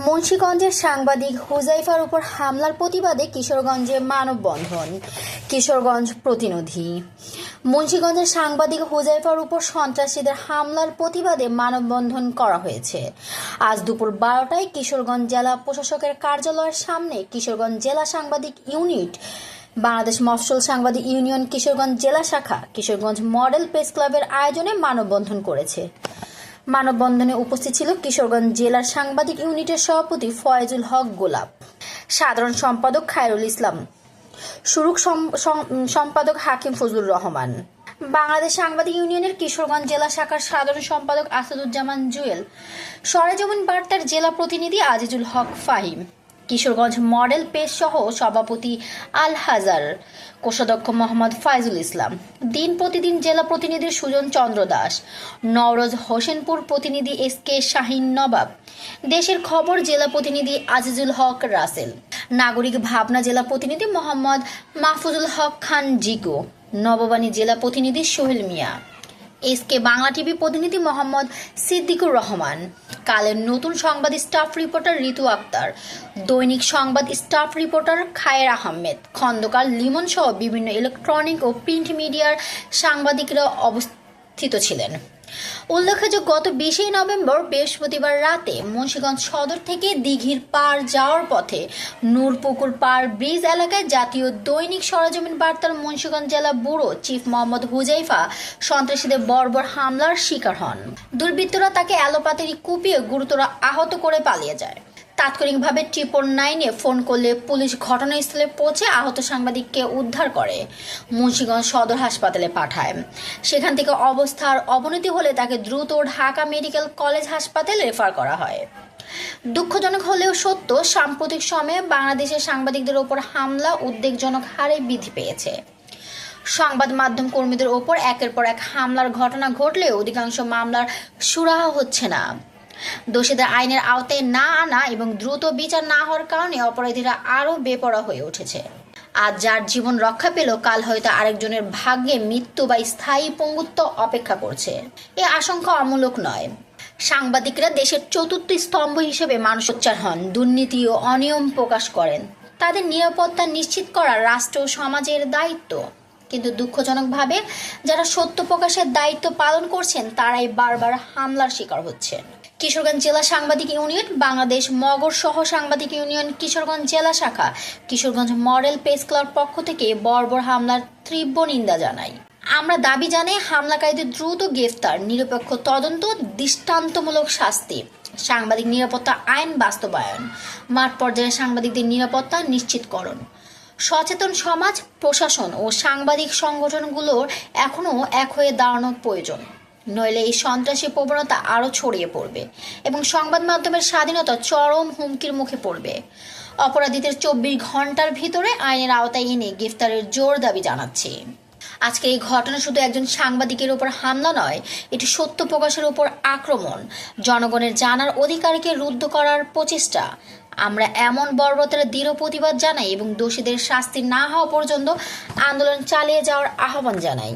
মুন্সিগঞ্জের সাংবাদিক হুজাইফার উপর হামলার প্রতিবাদে কিশোরগঞ্জে মানববন্ধন। কিশোরগঞ্জ প্রতিনিধি। মুন্সিগঞ্জের সাংবাদিক হুজাইফার উপর সন্ত্রাসীদের হামলার প্রতিবাদে মানববন্ধন করা হয়েছে। আজ দুপুর 12টায় কিশোরগঞ্জ জেলা প্রশাসকের কার্যালয়ের সামনে কিশোরগঞ্জ জেলা সাংবাদিক ইউনিট, বাংলাদেশ মফস্বল সাংবাদিক ইউনিয়ন কিশোরগঞ্জ জেলা শাখা, কিশোরগঞ্জ মডেল প্রেস ক্লাবের আয়োজনে মানববন্ধন করেছে। মানববন্ধনে উপস্থিত ছিল কিশোরগঞ্জ জেলার সাংবাদিক ইউনিটের সভাপতি ফয়েজুল হক গোলাপ, সাধারণ সম্পাদক খায়রুল ইসলাম, শুরুক সম্পাদক হাকিম ফজলুর রহমান, বাংলাদেশ সাংবাদিক ইউনিয়নের কিশোরগঞ্জ জেলা শাখার সাধারণ সম্পাদক আসাদুজ্জামান জুয়েল, সরেজমিন বার্তার জেলা প্রতিনিধি আজিজুল হক ফাহিম, কিশোরগঞ্জ মডেল পেশ সহ সভাপতি আল হাজার, কোষাধ্যক্ষ মোহাম্মদ ফাইজুল ইসলাম, দিন প্রতিদিন জেলা প্রতিনিধি সুজন চন্দ্র দাস, নওরোজ হোসেনপুর প্রতিনিধি SK শাহিন নবাব, দেশের খবর জেলা প্রতিনিধি আজিজুল হক রাসেল, নাগরিক ভাবনা জেলা প্রতিনিধি মোহাম্মদ মাহফুজুল হক খান জিকো, নববাণী জেলা প্রতিনিধি সোহেল মিয়া, SK বাংলা টিভি প্রতিনিধি মোহাম্মদ সিদ্দিকুর রহমান, কালের নতুন সংবাদ স্টাফ রিপোর্টার ঋতু আক্তার, দৈনিক সংবাদ স্টাফ রিপোর্টার খায়ের আহমেদ, খন্দকার লিমন সহ বিভিন্ন ইলেকট্রনিক ও প্রিন্ট মিডিয়ার সাংবাদিকরা অবস্থিত ছিলেন। উল্লেখ্য, গত 20 নভেম্বর বৃহস্পতিবার রাতে মুন্সিগঞ্জ সদর থেকে দিঘির পাড় যাওয়ার পথে নূরপুকুর পাড় ব্রিজ এলাকায় জাতীয় দৈনিক সরেজমিন বার্তার মুন্সিগঞ্জ জেলা ব্যুরো চিফ মোহাম্মদ হুজাইফা সন্ত্রাসীদের বর্বর হামলার শিকার হন। দুর্বৃত্তরা তাকে এলোপাতাড়ি কুপিয়ে গুরুতর আহত করে পালিয়ে যায়। তাৎক্ষণিকভাবে 999-এ ফোন করলে পুলিশ ঘটনাস্থলে পৌঁছে আহত সাংবাদিককে উদ্ধার করে মুন্সিগঞ্জ সদর হাসপাতালে পাঠায়। সেখান থেকে অবস্থার অবনতি হলে তাকে দ্রুত ঢাকা মেডিকেল কলেজ হাসপাতালে রেফার করা হয়। দুঃখজনক হলেও সত্য, সাম্প্রতিক সময়ে বাংলাদেশের সাংবাদিকদের ওপর হামলা উদ্বেগজনক হারে বৃদ্ধি পেয়েছে। সংবাদ মাধ্যম কর্মীদের ওপর একের পর এক হামলার ঘটনা ঘটলেও অধিকাংশ মামলার সুরাহা হচ্ছে না। দোষীদের আইনের আওতায় না আনা এবং দ্রুত বিচার না হওয়ার কারণে অপরাধীরা আরও বেপরোয়া হয়ে উঠেছে। আজ যার জীবন রক্ষা পেল, কাল হয়তো আরেকজনের ভাগ্যে মৃত্যু বা স্থায়ী পঙ্গুত্ব অপেক্ষা করছে। এ আশঙ্কা অমূলক নয়। সাংবাদিকরা দেশের চতুর্থ স্তম্ভ হিসেবে মানুষ সোচ্চার হন, দুর্নীতি ও অনিয়ম প্রকাশ করেন। তাদের নিরাপত্তা নিশ্চিত করা রাষ্ট্র ও সমাজের দায়িত্ব। কিন্তু দুঃখজনকভাবে যারা সত্য প্রকাশের দায়িত্ব পালন করছেন তারাই বারবার হামলার শিকার হচ্ছেন। কিশোরগঞ্জ জেলা সাংবাদিক ইউনিয়ন, বাংলাদেশ মগর সহ সাংবাদিক ইউনিয়ন কিশোরগঞ্জ জেলা শাখা, কিশোরগঞ্জ মডেল প্রেস ক্লাব পক্ষ থেকে বর্বর হামলার তীব্র নিন্দা জানাই। আমরা দাবি জানাই হামলাকারীদের দ্রুত গ্রেফতার, নিরপেক্ষ তদন্ত, দৃষ্টান্তমূলক শাস্তি, সাংবাদিক নিরাপত্তা আইন বাস্তবায়ন, মাঠ পর্যায়ে সাংবাদিকদের নিরাপত্তা নিশ্চিতকরণ। সচেতন সমাজ, প্রশাসন ও সাংবাদিক সংগঠনগুলোর এখনও এক হয়ে দাঁড়ানো প্রয়োজন, নইলে এই সন্ত্রাসী প্রবণতা আরও ছড়িয়ে পড়বে এবং সংবাদ মাধ্যমের স্বাধীনতা চরম হুমকির মুখে পড়বে। অপরাধীদের 24 ঘন্টার ভিতরে আইনের আওতায় এনে গ্রেফতারের জোর দাবি জানাচ্ছি। আজকে এই ঘটনা শুধু একজন সাংবাদিকের উপর হামলা নয়, এটি সত্য প্রকাশের উপর আক্রমণ, জনগণের জানার অধিকারকে রুদ্ধ করার প্রচেষ্টা। আমরা এমন বর্বরতার দৃঢ় প্রতিবাদ জানাই এবং দোষীদের শাস্তি না হওয়া পর্যন্ত আন্দোলন চালিয়ে যাওয়ার আহ্বান জানাই।